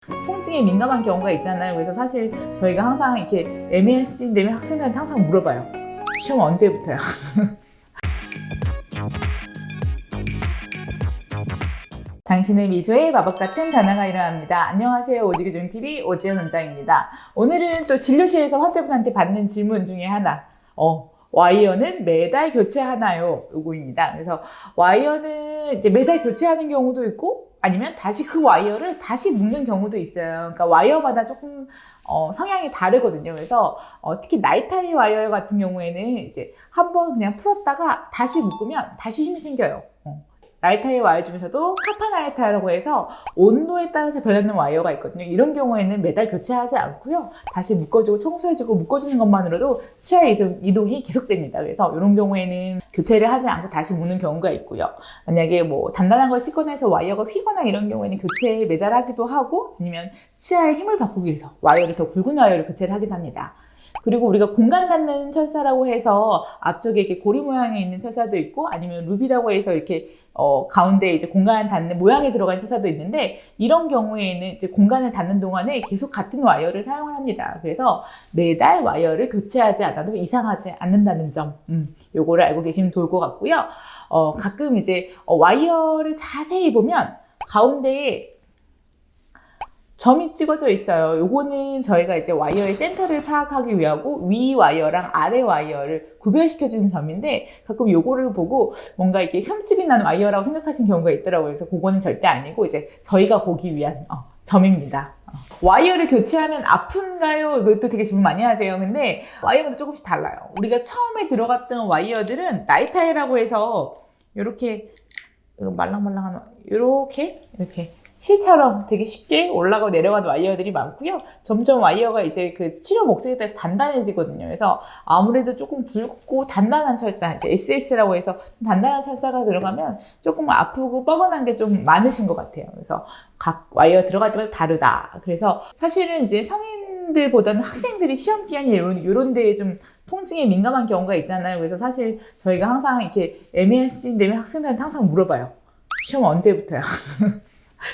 통증에 민감한 경우가 있잖아요. 그래서 사실 저희가 항상 이렇게 애매한 시즌 되면 학생들한테 항상 물어봐요. 시험 언제부터야? 당신의 미소에 마법 같은 변화가 일어납니다. 안녕하세요. 오지게 좋은 TV 오지연 원장입니다. 오늘은 또 진료실에서 환자분한테 받는 질문 중에 하나. 와이어는 매달 교체하나요? 요거입니다. 그래서 와이어는 이제 매달 교체하는 경우도 있고 아니면 다시 그 와이어를 다시 묶는 경우도 있어요. 그러니까 와이어마다 조금 성향이 다르거든요. 그래서 특히 나이타이 와이어 같은 경우에는 이제 한번 그냥 풀었다가 다시 묶으면 다시 힘이 생겨요. 나이타이 와이어 중에서도 카파 나이타이라고 해서 온도에 따라서 변하는 와이어가 있거든요. 이런 경우에는 매달 교체하지 않고요. 다시 묶어주고 청소해주고 묶어주는 것만으로도 치아 이동이 계속됩니다. 그래서 이런 경우에는 교체를 하지 않고 다시 묶는 경우가 있고요. 만약에 뭐 단단한 걸 씻거나 해서 와이어가 휘거나 이런 경우에는 교체에 매달하기도 하고 아니면 치아에 힘을 바꾸기 위해서 와이어를 더 굵은 와이어를 교체를 하기도 합니다. 그리고 우리가 공간 닿는 철사라고 해서 앞쪽에 이렇게 고리 모양이 있는 철사도 있고 아니면 루비라고 해서 이렇게 가운데 이제 공간 닿는 모양이 들어간 철사도 있는데 이런 경우에는 이제 공간을 닿는 동안에 계속 같은 와이어를 사용을 합니다. 그래서 매달 와이어를 교체하지 않아도 이상하지 않는다는 점, 요거를 알고 계시면 좋을 것 같고요. 가끔 이제 와이어를 자세히 보면 가운데에 점이 찍어져 있어요. 요거는 저희가 이제 와이어의 센터를 파악하기 위하고 위 와이어랑 아래 와이어를 구별시켜주는 점인데 가끔 요거를 보고 뭔가 이렇게 흠집이 나는 와이어라고 생각하시는 경우가 있더라고요. 그래서 그거는 절대 아니고 이제 저희가 보기 위한 점입니다. 와이어를 교체하면 아픈가요? 이것도 되게 질문 많이 하세요. 근데 와이어마다 조금씩 달라요. 우리가 처음에 들어갔던 와이어들은 나이타이라고 해서 요렇게 말랑말랑한 이렇게 실처럼 되게 쉽게 올라가고 내려가는 와이어들이 많고요. 점점 와이어가 이제 그 치료 목적에 따라서 단단해지거든요. 그래서 아무래도 조금 굵고 단단한 철사, 이제 SS라고 해서 단단한 철사가 들어가면 조금 아프고 뻐근한 게 좀 많으신 것 같아요. 그래서 각 와이어 들어갈 때마다 다르다. 그래서 사실은 이제 성인들보다는 학생들이 시험 기간이 이런 데에 좀 통증에 민감한 경우가 있잖아요. 그래서 사실 저희가 항상 이렇게 애매한 시즌 되면 학생들한테 항상 물어봐요. 시험 언제부터야?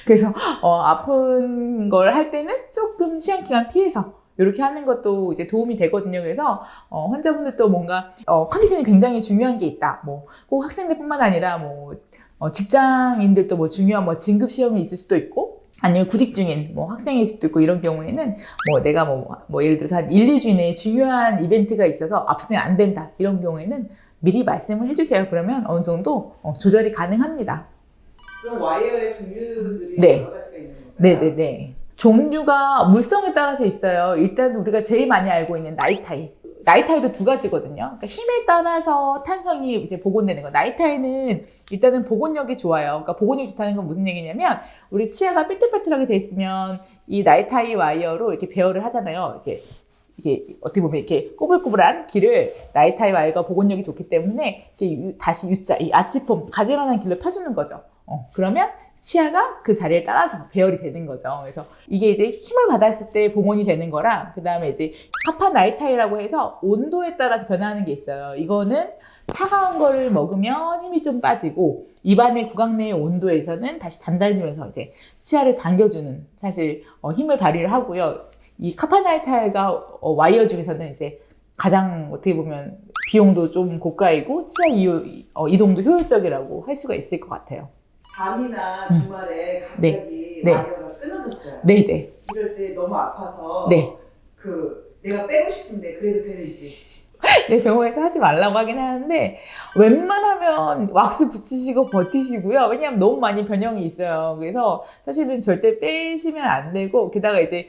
그래서 아픈 걸 할 때는 조금 시험 기간 피해서 이렇게 하는 것도 이제 도움이 되거든요. 그래서 환자분들도 뭔가 컨디션이 굉장히 중요한 게 있다. 뭐 꼭 학생들뿐만 아니라 뭐 직장인들도 뭐 중요한 뭐 진급 시험이 있을 수도 있고 아니면 구직 중인 뭐 학생일 수도 있고 이런 경우에는 뭐 내가 뭐 예를 들어서 한 1, 2주 내에 중요한 이벤트가 있어서 아프면 안 된다. 이런 경우에는 미리 말씀을 해주세요. 그러면 어느 정도 조절이 가능합니다. 그럼 와이어의 종류들이 네. 여러 가지가 있는 건가요? 네네네. 종류가 물성에 따라서 있어요. 일단 우리가 제일 많이 알고 있는 나이타이. 나이타이도 두 가지거든요. 그러니까 힘에 따라서 탄성이 이제 복원되는 거. 나이타이는 일단은 복원력이 좋아요. 그러니까 복원력이 좋다는 건 무슨 얘기냐면 우리 치아가 삐뚤빼뚤하게 돼 있으면 이 나이타이 와이어로 이렇게 배열을 하잖아요. 이게 어떻게 보면 이렇게 꼬불꼬불한 길을 나이타이 와이어가 복원력이 좋기 때문에 이렇게 다시 U자, 이 아치폼, 가지런한 길로 펴주는 거죠. 그러면 치아가 그 자리에 따라서 배열이 되는 거죠. 그래서 이게 이제 힘을 받았을 때 복원이 되는 거랑 그 다음에 이제 카파 나이타이라고 해서 온도에 따라서 변화하는 게 있어요. 이거는 차가운 거를 먹으면 힘이 좀 빠지고 입안의 구강 내의 온도에서는 다시 단단해지면서 이제 치아를 당겨주는 사실 힘을 발휘를 하고요. 이 카파 나이타이가 와이어 중에서는 이제 가장 어떻게 보면 비용도 좀 고가이고 치아 이동도 효율적이라고 할 수가 있을 것 같아요. 밤이나 주말에 갑자기 네. 와이어가 끊어졌어요. 네네. 이럴 때 너무 아파서 네. 내가 빼고 싶은데 그래도 되는지. 네, 병원에서 하지 말라고 하긴 하는데 웬만하면 왁스 붙이시고 버티시고요. 왜냐하면 너무 많이 변형이 있어요. 그래서 사실은 절대 빼시면 안 되고 게다가 이제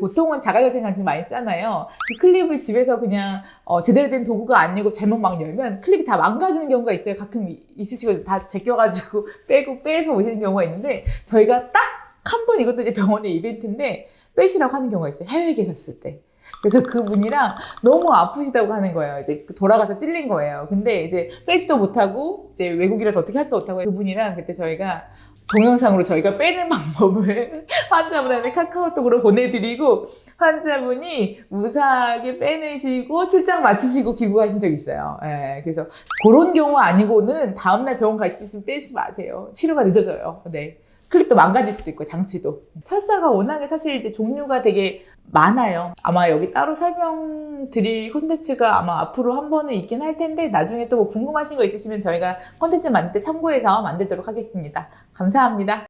보통은 자가결정 장치 많이 쓰잖아요. 그 클립을 집에서 그냥 제대로 된 도구가 아니고 잘못 막 열면 클립이 다 망가지는 경우가 있어요. 가끔 있으시거든요. 다 제껴가지고 빼서 오시는 경우가 있는데 저희가 딱 한 번 이것도 이제 병원의 이벤트인데 빼시라고 하는 경우가 있어요. 해외에 계셨을 때. 그래서 그분이랑 너무 아프시다고 하는 거예요. 이제 돌아가서 찔린 거예요. 근데 이제 빼지도 못하고 이제 외국이라서 어떻게 하지도 못하고 그분이랑 그때 저희가 동영상으로 저희가 빼는 방법을 환자분한테 카카오톡으로 보내드리고 환자분이 무사하게 빼내시고 출장 마치시고 귀국하신 적이 있어요. 예, 그래서 그런 경우 아니고는 다음날 병원 가실 수 있으면 빼지 마세요. 치료가 늦어져요. 네. 클립도 망가질 수도 있고 장치도. 철사가 워낙에 사실 이제 종류가 되게 많아요. 아마 여기 따로 설명드릴 콘텐츠가 아마 앞으로 한 번은 있긴 할 텐데 나중에 또 뭐 궁금하신 거 있으시면 저희가 콘텐츠 만들 때 참고해서 만들도록 하겠습니다. 감사합니다.